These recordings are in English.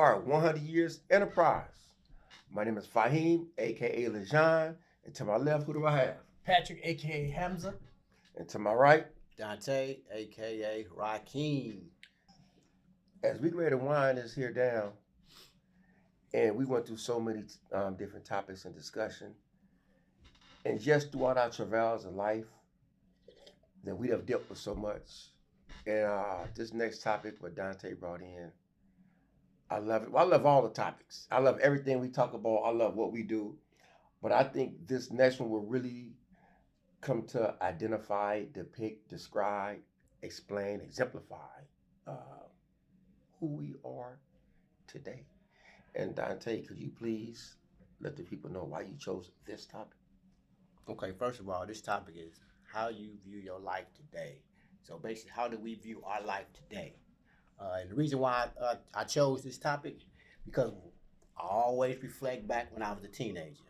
our 100 Years Enterprise. My name is Fahim, aka Lejon, and to my left, who do I have? Patrick, aka Hamza. And to my right, Dante, aka Raheem. as we get ready to wind this here down, and we went through so many different topics and discussion, and just throughout our travails of life, that we have dealt with so much. And this next topic, what Dante brought in, I love it. Well, I love all the topics. I love everything we talk about. I love what we do. But I think this next one will really come to identify, depict, describe, explain, exemplify uh, who we are today. And Dante, could you please let the people know why you chose this topic? Okay, first of all, this topic is how you view your life today. So basically, how do we view our life today? And the reason why I chose this topic, because I always reflect back when I was a teenager.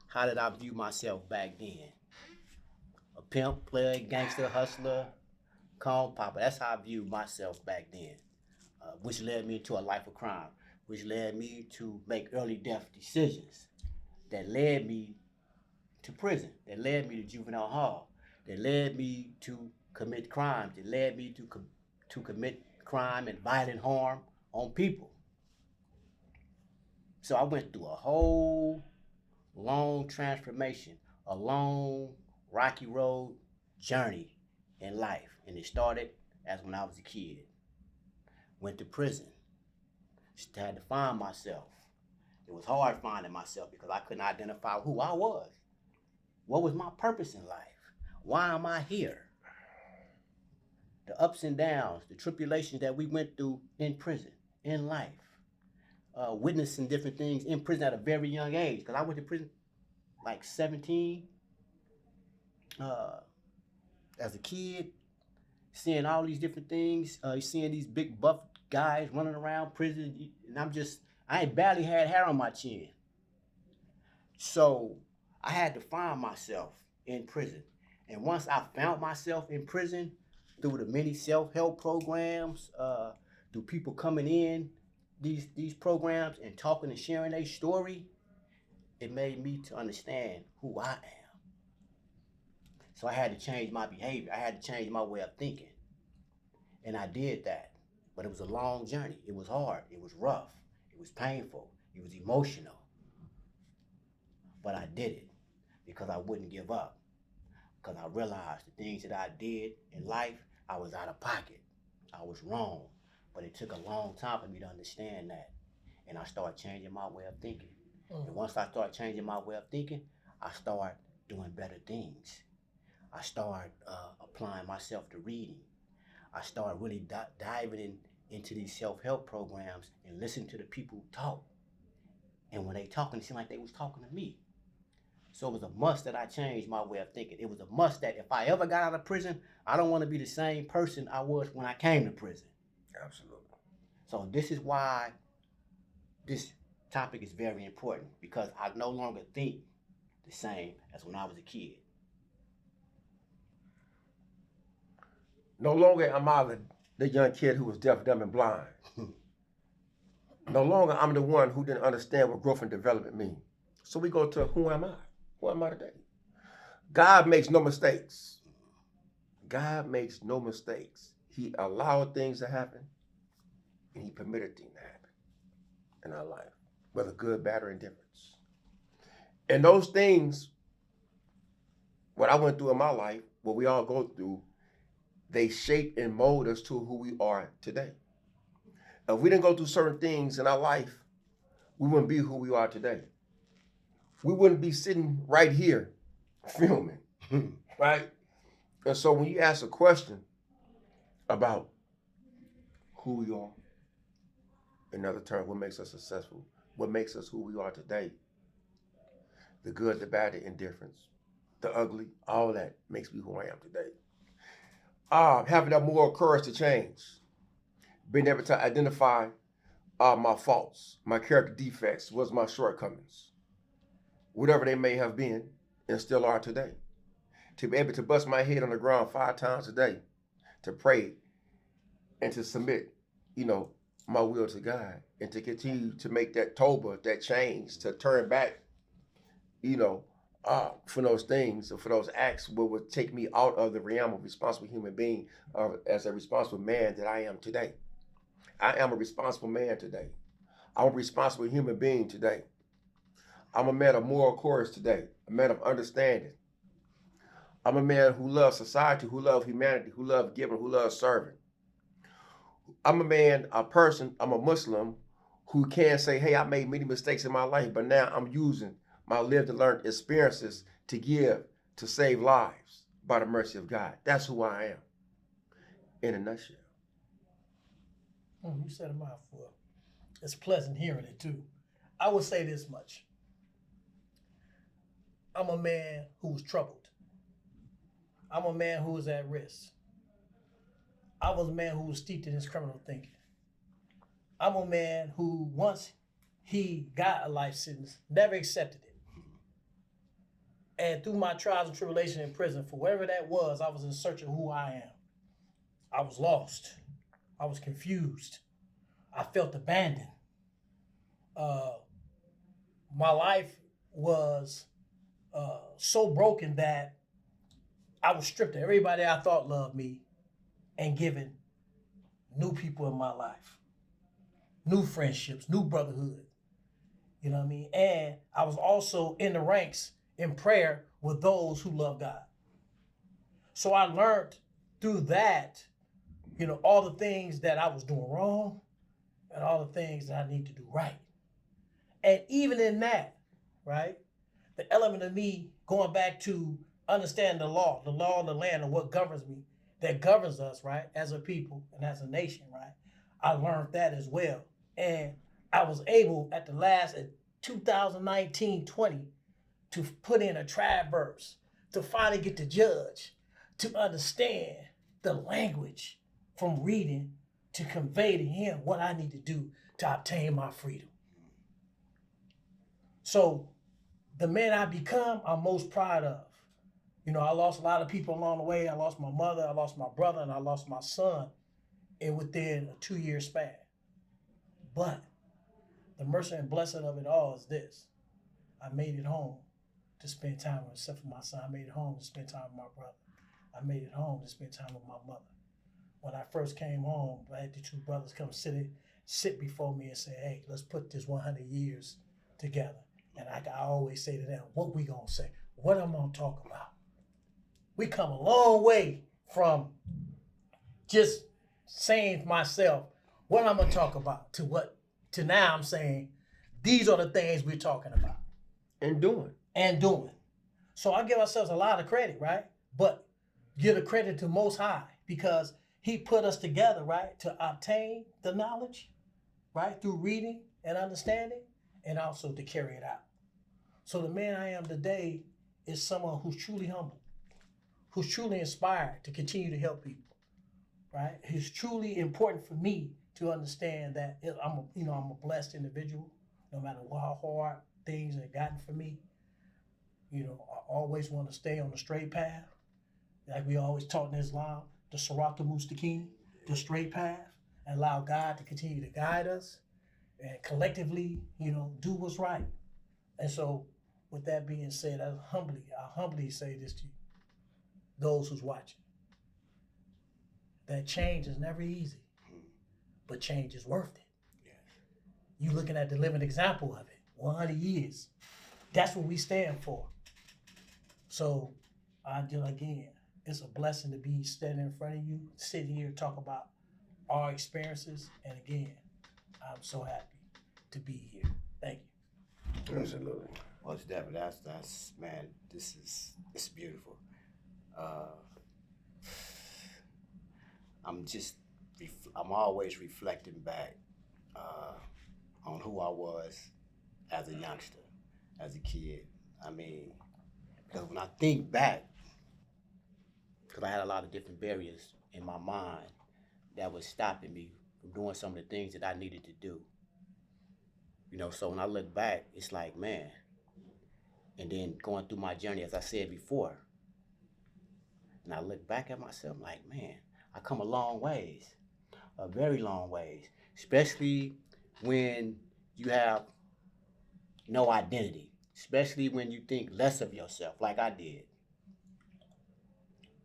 How did I view myself back then? A pimp, player, gangster, hustler, calm popper. That's how I viewed myself back then, which led me to a life of crime, which led me to make early death decisions, that led me to prison, that led me to juvenile hall, that led me to commit crimes, that led me to commit crime and violent harm on people. So I went through a whole long transformation, a long rocky road journey in life. And it started as when I was a kid. Went to prison. Just had to find myself. It was hard finding myself because I couldn't identify who I was. What was my purpose in life? Why am I here? The ups and downs, the tribulations that we went through in prison, in life. Witnessing different things in prison at a very young age. Because I went to prison like 17. As a kid, seeing all these different things, seeing these big buff guys running around prison, and I ain't barely had hair on my chin. So I had to find myself in prison. And once I found myself in prison, through the many self-help programs, through people coming in these programs and talking and sharing their story, it made me to understand who I am. So I had to change my behavior. I had to change my way of thinking. And I did that. But it was a long journey. It was hard. It was rough. It was painful. It was emotional. But I did it because I wouldn't give up. Because I realized the things that I did in life, I was out of pocket. I was wrong. But it took a long time for me to understand that. And I started changing my way of thinking. And once I started changing my way of thinking, I started doing better things. I started applying myself to reading. I started really diving into these self-help programs and listening to the people talk. And when they talking, it seemed like they was talking to me. So it was a must that I changed my way of thinking. It was a must that if I ever got out of prison, I don't want to be the same person I was when I came to prison. Absolutely. So this is why this topic is very important, because I no longer think the same as when I was a kid. No longer am I the young kid who was deaf, dumb, and blind. No longer I'm the one who didn't understand what growth and development mean. So we go to who am I? Who am I today? God makes no mistakes. God makes no mistakes. He allowed things to happen, and he permitted things to happen in our life, whether good, bad, or indifference. And those things, what I went through in my life, what we all go through, they shape and mold us to who we are today. If we didn't go through certain things in our life, we wouldn't be who we are today. We wouldn't be sitting right here filming, right? And so when you ask a question about who we are, in other terms, what makes us successful, what makes us who we are today, the good, the bad, the indifference, the ugly, all that makes me who I am today. Having that moral courage to change, being able to identify my faults, my character defects, what's my shortcomings, whatever they may have been and still are today. To be able to bust my head on the ground 5 times a day, to pray and to submit, my will to God and to continue to make that toba, that change, to turn back, you know, for those things or for those acts what would take me out of the realm of responsible human being as a responsible man that I am today. I am a responsible man today. I'm a responsible human being today. I'm a man of moral courage today, a man of understanding. I'm a man who loves society, who loves humanity, who loves giving, who loves serving. I'm a man, a person, I'm a Muslim who can say, hey, I made many mistakes in my life, but now I'm using my lived and learned experiences to give, to save lives by the mercy of God. That's who I am in a nutshell. You said a mouthful. It's pleasant hearing it too. I would say this much. I'm a man who's troubled. I'm a man who is at risk. I was a man who was steeped in his criminal thinking. I'm a man who, once he got a life sentence, never accepted it. And through my trials and tribulation in prison, for whatever that was, I was in search of who I am. I was lost. I was confused. I felt abandoned. My life was so broken that I was stripped of everybody I thought loved me and given new people in my life, new friendships, new brotherhood. You know what I mean? And I was also in the ranks in prayer with those who love God. So I learned through that, all the things that I was doing wrong and all the things that I need to do right. And even in that, right, the element of me going back to understanding the law of the land and what governs me, that governs us, right, as a people and as a nation, right, I learned that as well. And I was able at the last, 2019-20, to put in a traverse, to finally get the judge to understand the language from reading to convey to him what I need to do to obtain my freedom. So the man I become, I'm most proud of. I lost a lot of people along the way. I lost my mother, I lost my brother, and I lost my son within a 2-year span. But the mercy and blessing of it all is this. I made it home to spend time with, except for my son. I made it home to spend time with my brother. I made it home to spend time with my mother. When I first came home, I had the two brothers come sit before me and say, hey, let's put this 100 years together. And I always say to them, what we gonna say? What I'm gonna talk about? We come a long way from just saying to myself, what I'm gonna talk about to now I'm saying, these are the things we're talking about. And doing. So I give ourselves a lot of credit, right? But give the credit to Most High because he put us together, right, to obtain the knowledge, right, through reading and understanding, and also to carry it out. So the man I am today is someone who's truly humble, who's truly inspired to continue to help people, right? It's truly important for me to understand that I'm a blessed individual, no matter how hard things have gotten for me. I always want to stay on the straight path, like we always taught in Islam, the Sirata Mustaqim, the straight path, and allow God to continue to guide us and collectively, do what's right. And so, with that being said, I humbly say this to you, those who's watching, that change is never easy, but change is worth it. Yes. You looking at the living example of it, 100 years. That's what we stand for. So, again, it's a blessing to be standing in front of you, sitting here, talk about our experiences. And again, I'm so happy to be here. Thank you. Absolutely. Well, that's man, it's beautiful. I'm always reflecting back on who I was as a youngster, as a kid. I mean, because when I think back, because I had a lot of different barriers in my mind that was stopping me from doing some of the things that I needed to do. So when I look back, it's like, man, and then going through my journey, as I said before, and I look back at myself like, man, I come a long ways, a very long ways. especially when you have no identity, especially when you think less of yourself, like I did.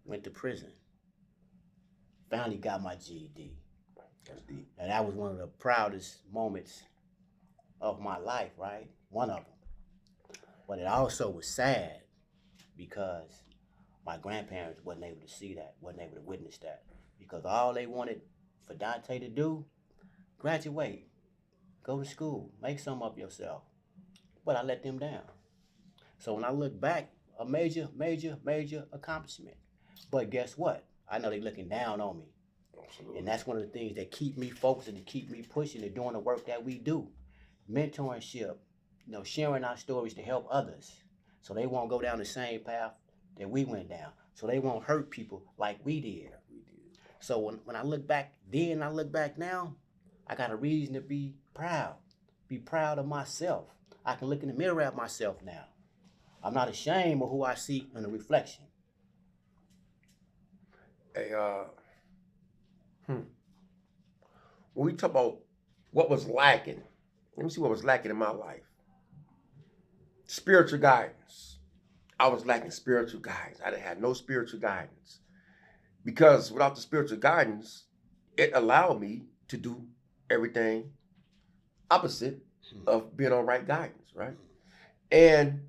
Went to prison, finally got my GED. That's deep. And that was one of the proudest moments of my life, right? One of them. But it also was sad because my grandparents wasn't able to see that, wasn't able to witness that. Because all they wanted for Dante to do, graduate, go to school, make something of yourself. But I let them down. So when I look back, a major, major, major accomplishment. But guess what? I know they're looking down on me. Absolutely. And that's one of the things that keep me focused and to keep me pushing and doing the work that we do. Mentorship, sharing our stories to help others so they won't go down the same path that we went down. So they won't hurt people like we did. So when I look back then, I look back now, I got a reason to be proud of myself. I can look in the mirror at myself now. I'm not ashamed of who I see in the reflection. Hey, when we talk about what was lacking, let me see what was lacking in my life. Spiritual guidance. I was lacking spiritual guidance. I didn't have no spiritual guidance. Because without the spiritual guidance, it allowed me to do everything opposite of being on right guidance, right? And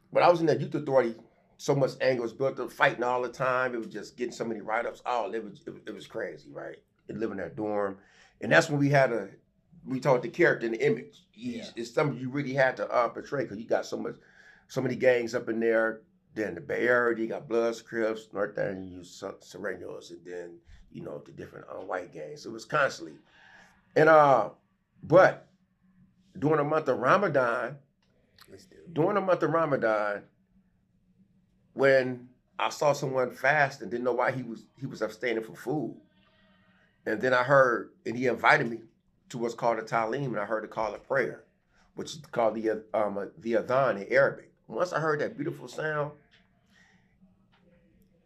when I was in that youth authority, so much anger was built up, fighting all the time. It was just getting so many write-ups. Oh, it was crazy, right? And living in that dorm. And that's when we taught the character and the image. It's something you really had to portray because you got so many gangs up in there. Then the Bay Area, you got Bloods, Crips, North End, you Serenos, and then, the different white gangs. So it was constantly. And, but during the month of Ramadan, when I saw someone fast and didn't know why he was abstaining from food. And then I heard, and he invited me to what's called a talim, and I heard the call of prayer, which is called the adhan in Arabic. Once I heard that beautiful sound,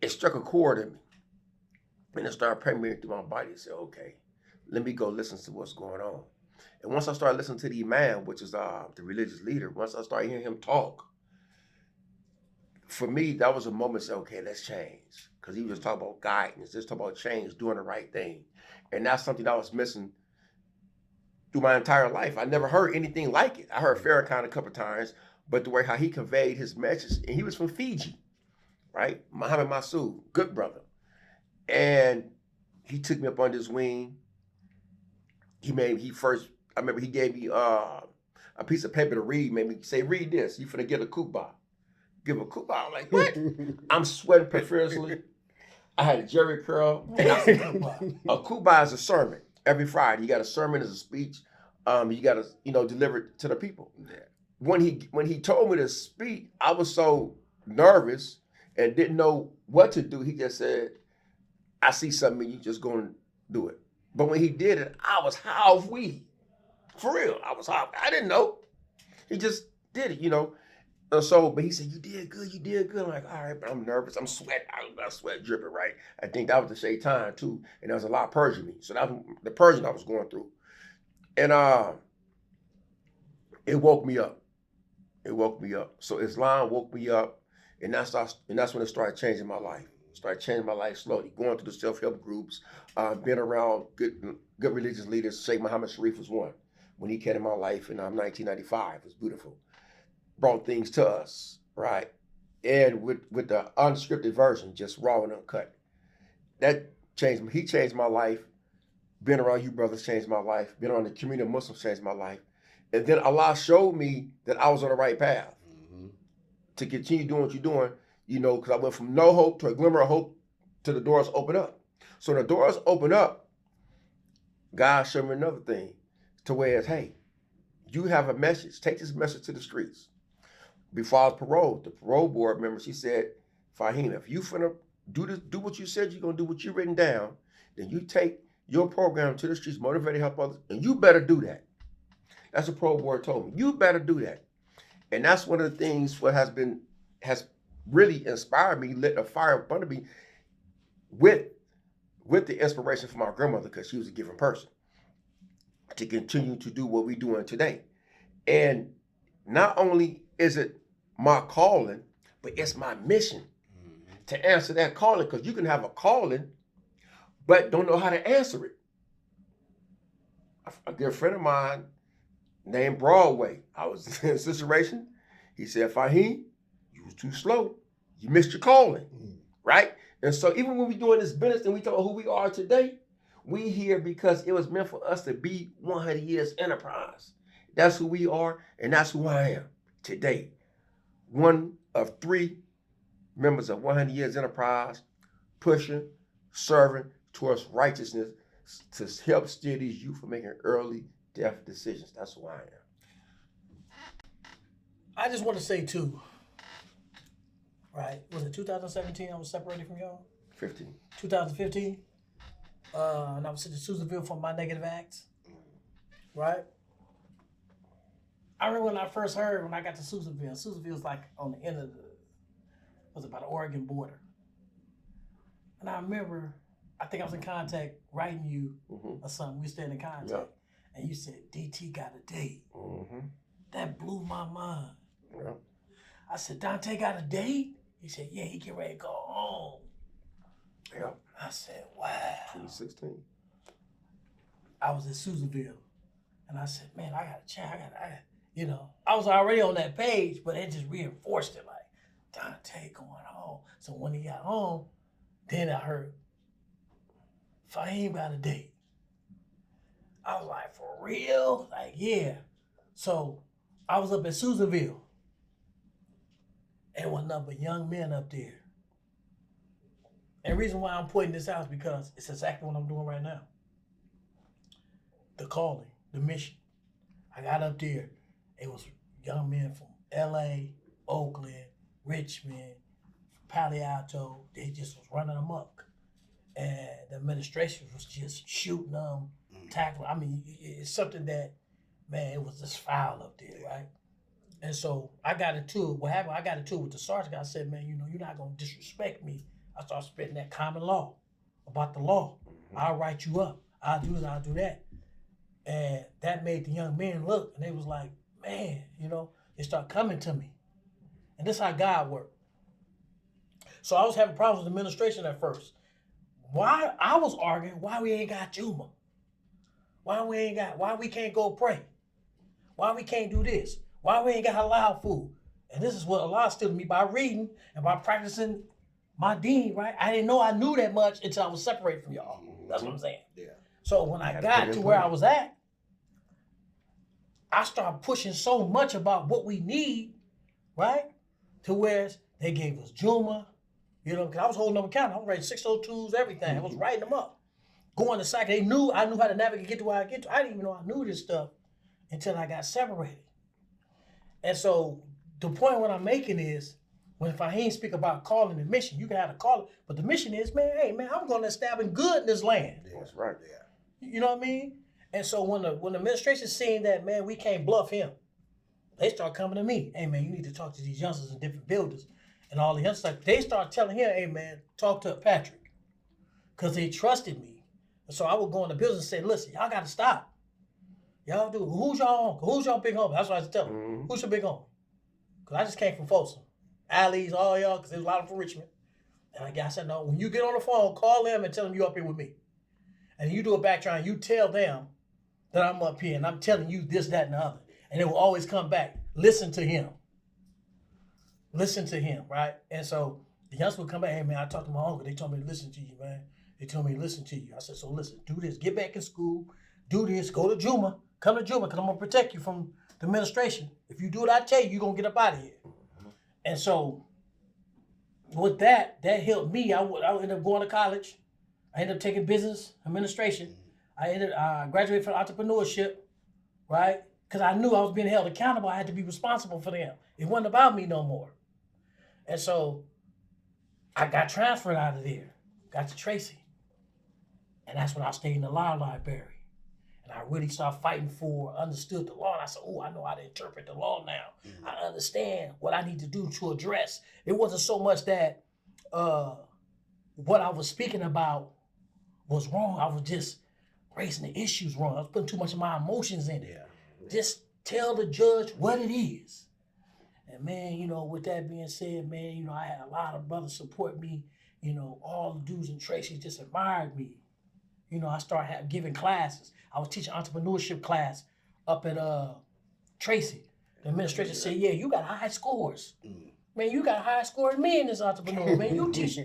it struck a chord in me. And it started permeating through my body. I said, okay, let me go listen to what's going on. And once I started listening to the imam, which is the religious leader, once I started hearing him talk, for me, that was a moment to say, okay, let's change. Because he was just talking about guidance, just talking about change, doing the right thing. And that's something that I was missing through my entire life. I never heard anything like it. I heard Farrakhan a couple of times, but the way how he conveyed his message, and he was from Fiji, right? Muhammad Masood, good brother. And he took me up under his wing. I remember he gave me a piece of paper to read, made me say, read this. You finna get a kuba. Give a kuba. I'm like, what? I'm sweating profusely. I had a jerry curl. A kuba is a sermon. Every Friday, you got a sermon as a speech. You got to, deliver it to the people. Yeah. When he told me to speak, I was so nervous and didn't know what to do. He just said, I see something and you just going to do it. But when he did it, I was half weed. For real, I was half. I didn't know. He just did it, but he said, you did good. I'm like, all right, but I'm nervous. I'm sweating. I sweat dripping, right? I think that was the shaitan too. And there was a lot of purging me. So that was the purging I was going through. And it woke me up. So Islam woke me up. And that's when it started changing my life. Started changing my life slowly, going through the self-help groups, being around good religious leaders. Sheikh Muhammad Sharif was one. When he came in my life in 1995, it was beautiful. Brought things to us, right? And with the unscripted version, just raw and uncut. That changed me. He changed my life. Being around you brothers changed my life. Being around the community of Muslims changed my life. And then Allah showed me that I was on the right path to continue doing what you're doing, because I went from no hope to a glimmer of hope to the doors open up. So when the doors open up, God showed me another thing to where it's, hey, you have a message. Take this message to the streets. Before I was paroled, the parole board member, she said, Fahim, if you finna do what you said you're gonna do, what you written down, then you take your program to the streets, motivate and help others, and you better do that. That's what the parole board told me. You better do that. And that's one of the things what has really inspired me, lit a fire up under me with with the inspiration from my grandmother, because she was a giving person, to continue to do what we're doing today. And not only is it my calling, but it's my mission to answer that calling, because you can have a calling, but don't know how to answer it. A good friend of mine named Broadway, I was in a situation. He said, Fahim, you was too slow. You missed your calling, right? And so even when we're doing this business and we talk about who we are today, we here because it was meant for us to be 100 years enterprise. That's who we are, and that's who I am today. One of 3 members of 100 years enterprise, pushing, serving towards righteousness to help steer these youth from making early death decisions. That's who I am. I just want to say too, right? Was it 2017 I was separated from y'all? 15. 2015? And I was sent to Susanville for my negative acts, right? I remember when I first heard, when I got to Susanville. Susanville's like on the end of was it by the Oregon border. And I remember, I think I was in contact writing you or something. We stayed in contact. Yeah. And you said, DT got a date. Mm-hmm. That blew my mind. Yeah. I said, Dante got a date? He said, yeah, he get ready to go home. Yeah. I said, wow. 2016. I was in Susanville. And I said, man, I got to check. I was already on that page, but it just reinforced it. Like, Dante going home. So when he got home, then I heard, Fahim got a date. I was like, for real? Like, yeah. So I was up at Susanville. And wasn't nothing but young men up there. And the reason why I'm pointing this out is because it's exactly what I'm doing right now. The calling, the mission. I got up there. It was young men from LA, Oakland, Richmond, Palo Alto. They just was running amok. And the administration was just shooting them, tackling. I mean, it's something that, man, it was just foul up there, right? And so I got into it. What happened? I got into it with the sergeant. I said, man, you're not going to disrespect me. I started spitting that common law about the law. I'll write you up. I'll do this, I'll do that. And that made the young men look, and they was like, man, they start coming to me. And this is how God worked. So I was having problems with the administration at first. Why I was arguing why we ain't got Juma. Why we can't go pray? Why we can't do this? Why we ain't got halal food? And this is what Allah stood to me by reading and by practicing my deen, right? I didn't know I knew that much until I was separated from y'all. That's what I'm saying. Yeah. So when I got to where I was at, I started pushing so much about what we need, right? To where they gave us Juma, because I was holding them account. I was writing 602s, everything. I was writing them up. Going to psych. I knew how to navigate, get to where I get to. I didn't even know I knew this stuff until I got separated. And so the point what I'm making is, when Fahim speak about calling and mission, you can have a calling, but the mission is, man, hey, man, I'm going to establish good in this land. That's right. Yeah. You know what I mean? And so when the administration seen that, man, we can't bluff him, they start coming to me. Hey, man, you need to talk to these youngsters in different buildings. And all the youngsters, they start telling him, hey, man, talk to Patrick. Because they trusted me. And so I would go in the business and say, listen, y'all got to stop. Y'all do. Who's y'all uncle? Who's y'all big homie? That's what I was telling them. Who's your big homie? Because I just came from Folsom. Ali's, all y'all, because there's a lot of them from Richmond. And I said, no, when you get on the phone, call them and tell them you up here with me. And you do a back try, you tell them that I'm up here and I'm telling you this, that, and the other. And they will always come back. Listen to him. Listen to him, right? And so the youngsters would come back, hey, man, I talked to my uncle. They told me to listen to you, man. They told me to listen to you. I said, so listen, do this. Get back in school. Do this. Go to Juma. Come to Juma, because I'm going to protect you from the administration. If you do what I tell you, you're going to get up out of here. And so with that helped me. I ended up going to college. I ended up taking business administration. I graduated from entrepreneurship, right? Because I knew I was being held accountable. I had to be responsible for them. It wasn't about me no more. And so I got transferred out of there, got to Tracy. And that's when I stayed in the law library. And I really started fighting understood the law. And I said, oh, I know how to interpret the law now. I understand what I need to do to address. It wasn't so much that what I was speaking about was wrong. I was just raising the issues wrong. I was putting too much of my emotions in it. Just tell the judge what it is. And man, you know, with that being said, man, you know, I had a lot of brothers support me. You know, all the dudes in Tracy just admired me. You know, I started giving classes. I was teaching entrepreneurship class up at Tracy. The administration said, yeah, you got high scores. Man, you got higher score than me in this entrepreneur, man. You teach.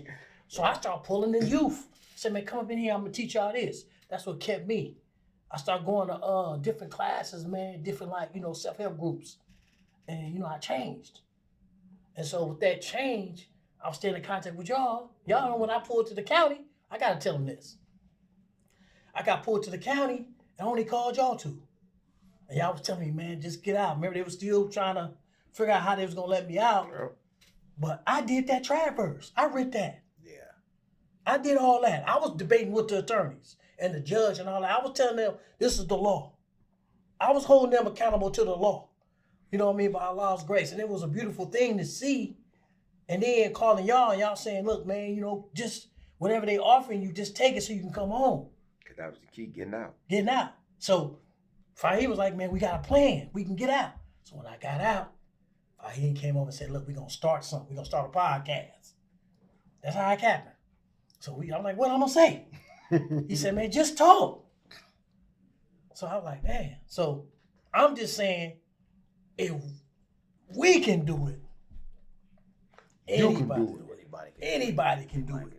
So I started pulling the youth. I said, man, come up in here. I'm going to teach y'all this. That's what kept me. I started going to different classes, man, different, like, you know, self-help groups. And, you know, I changed. And so with that change, I was staying in contact with y'all. Y'all know when I pulled to the county, I got to tell them this. I got pulled to the county and only called y'all two. And y'all was telling me, man, just get out. Remember, they were still trying to figure out how they was going to let me out. Yeah. But I did that traverse. I read that. Yeah. I did all that. I was debating with the attorneys and the judge and all that. I was telling them, this is the law. I was holding them accountable to the law. You know what I mean? By Allah's grace. And it was a beautiful thing to see. And then calling y'all and y'all saying, look, man, you know, just whatever they offering you, just take it so you can come home. Because that was the key, getting out. Getting out. So Fahim was like, man, we got a plan. We can get out. So when I got out, Fahim came over and said, look, we're going to start something. We're going to start a podcast. That's how it happened. So I'm like, what I'm going to say? He said, man, just talk. So I was like, man. So I'm just saying, if we can do it, anybody can do it.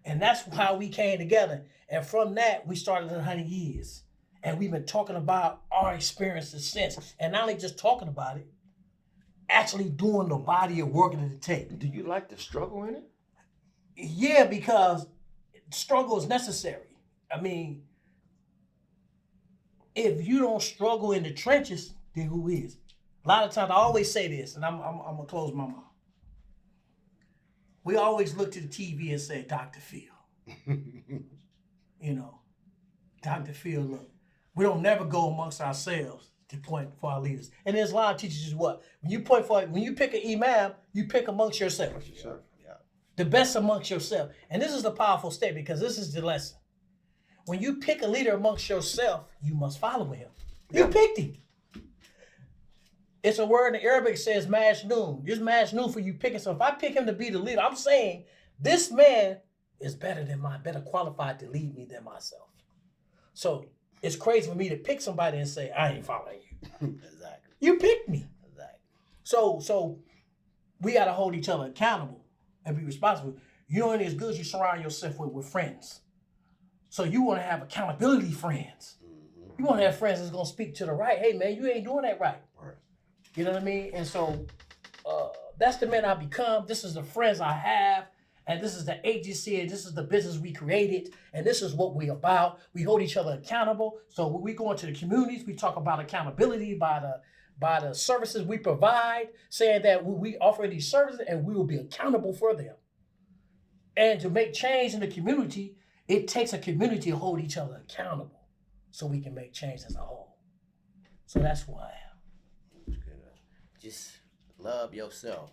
And that's how we came together. And from that, we started in 100 years. And we've been talking about our experiences since. And not only just talking about it, actually doing the body of work that it takes. Do you like the struggle in it? Yeah, because struggle is necessary. I mean, if you don't struggle in the trenches, then who is? A lot of times, I always say this, and I'm going to close my mouth. We always look to the TV and say, Dr. Phil. You know, Dr. Phil, look. We don't never go amongst ourselves to point for our leaders. And there's a lot of teachers is what? When you pick an imam, you pick amongst yourself. Yeah. The best amongst yourself. And this is the powerful statement because this is the lesson. When you pick a leader amongst yourself, you must follow him. You picked him. It's a word in Arabic that says majnoon. This majnoon for you picking. So if I pick him to be the leader, I'm saying this man is better qualified to lead me than myself. So it's crazy for me to pick somebody and say, I ain't following you. Exactly. You picked me. Exactly. So we got to hold each other accountable and be responsible. You know, it's good you surround yourself with friends. So you want to have accountability friends. You want to have friends that's going to speak to the right. Hey, man, you ain't doing that right. You know what I mean? And so that's the man I become. This is the friends I have. And this is the agency. And this is the business we created. And this is what we're about. We hold each other accountable. So when we go into the communities, we talk about accountability by the services we provide, saying that we offer these services and we will be accountable for them. And to make change in the community, it takes a community to hold each other accountable so we can make change as a whole. So that's who I am. Just love yourself.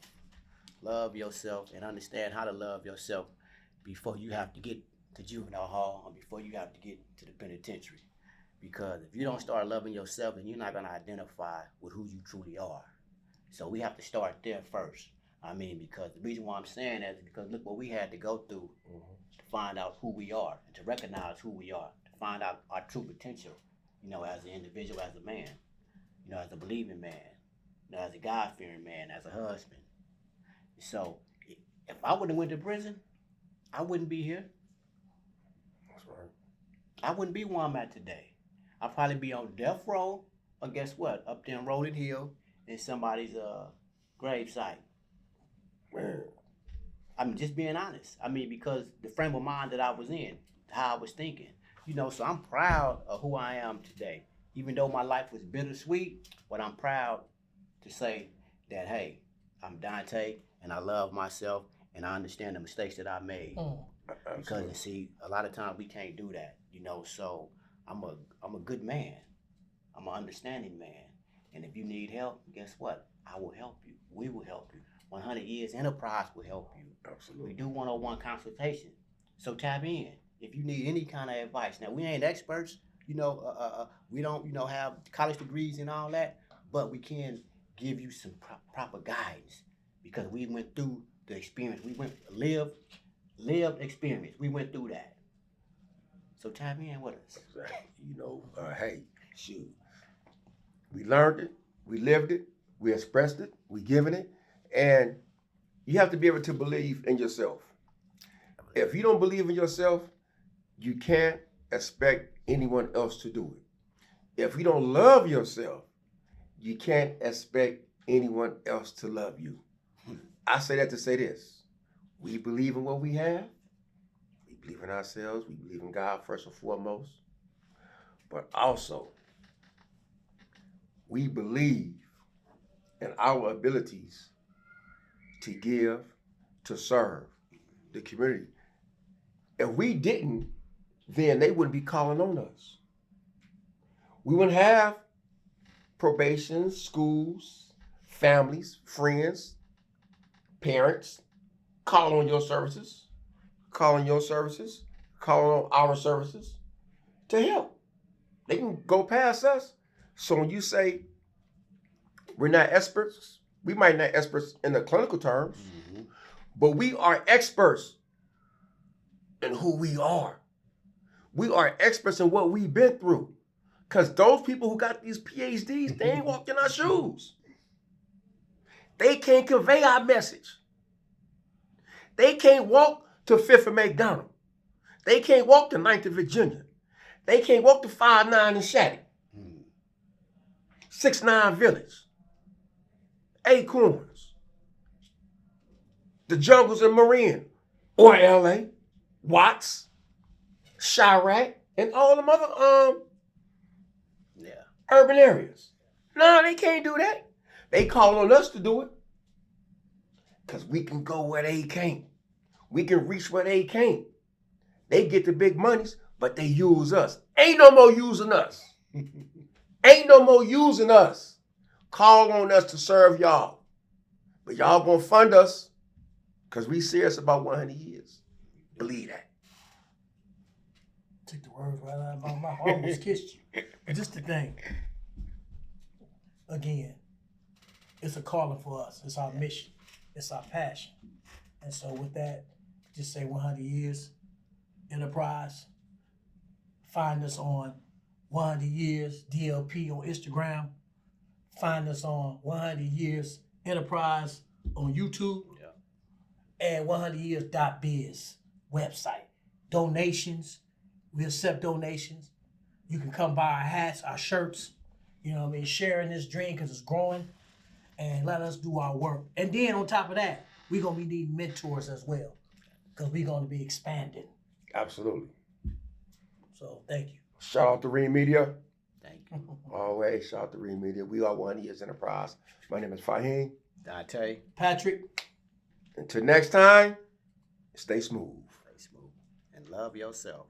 Love yourself and understand how to love yourself before you have to get to juvenile hall or before you have to get to the penitentiary. Because if you don't start loving yourself, then you're not going to identify with who you truly are. So we have to start there first. I mean, because the reason why I'm saying that is because look what we had to go through to find out who we are, and to recognize who we are, to find out our true potential, you know, as an individual, as a man, you know, as a believing man, you know, as a God-fearing man, as a husband. So if I wouldn't have went to prison, I wouldn't be here. That's right. I wouldn't be where I'm at today. I'd probably be on death row, or guess what? Up there in Rolling Hill in somebody's gravesite. Man. I'm just being honest. I mean, because the frame of mind that I was in, how I was thinking, you know, so I'm proud of who I am today. Even though my life was bittersweet, but I'm proud to say that, hey, I'm Dante and I love myself and I understand the mistakes that I made. Because, you see, a lot of times we can't do that, you know, so I'm a good man. I'm an understanding man. And if you need help, guess what? I will help you. We will help you. 100 Years Enterprise will help you. Absolutely. We do 101 consultation. So tap in. if you need any kind of advice. Now, we ain't experts, we don't, have college degrees and all that, but we can give you some proper guidance because we went through the experience. We lived experience. We went through that. So tap in with us. Hey, shoot. We learned it, we lived it, we expressed it, we given it, and you have to be able to believe in yourself. If you don't believe in yourself, you can't expect anyone else to do it. If you don't love yourself, you can't expect anyone else to love you. I say that to say this. We believe in what we have. We believe in ourselves. We believe in God first and foremost. But also, we believe in our abilities to give, to serve the community. If we didn't, then they wouldn't be calling on us. We wouldn't have probation, schools, families, friends, parents calling on your services, calling on our services to help. They can go past us. So when you say we're not experts, we might not be experts in the clinical terms, but we are experts in who we are. We are experts in what we've been through. Because those people who got these PhDs, they ain't walked in our shoes. They can't convey our message. They can't walk to 5th and McDonald. They can't walk to 9th and Virginia. They can't walk to 5-9 and Shattuck. 6-9 Village. Acorns. The jungles in Marin. Or LA. Watts. Chirac. And all them other urban areas. No, they can't do that. They call on us to do it. Because we can go where they can't. We can reach where they can't. They get the big monies, but they use us. Ain't no more using us. Ain't no more using us. Call on us to serve y'all. But y'all gonna fund us because we serious about 100 years. Believe that. Took the words right out of my mouth. I almost kissed you. But just the thing. Again, it's a calling for us. It's our mission. It's our passion. And so with that, just say 100 years enterprise. Find us on 100 years DLP on Instagram. Find us on 100 years enterprise on YouTube. And 100years.biz website. Donations. We accept donations. You can come buy our hats, our shirts. Sharing this dream because it's growing. And let us do our work. And then on top of that, we're going to be needing mentors as well. Because we're going to be expanding. Absolutely. So thank you. Shout out to Reed Media. Thank you. Always shout out to Reed Media. We are 100 Years Enterprise. My name is Fahim. Dante. Patrick. Until next time, stay smooth. Stay smooth. And love yourself.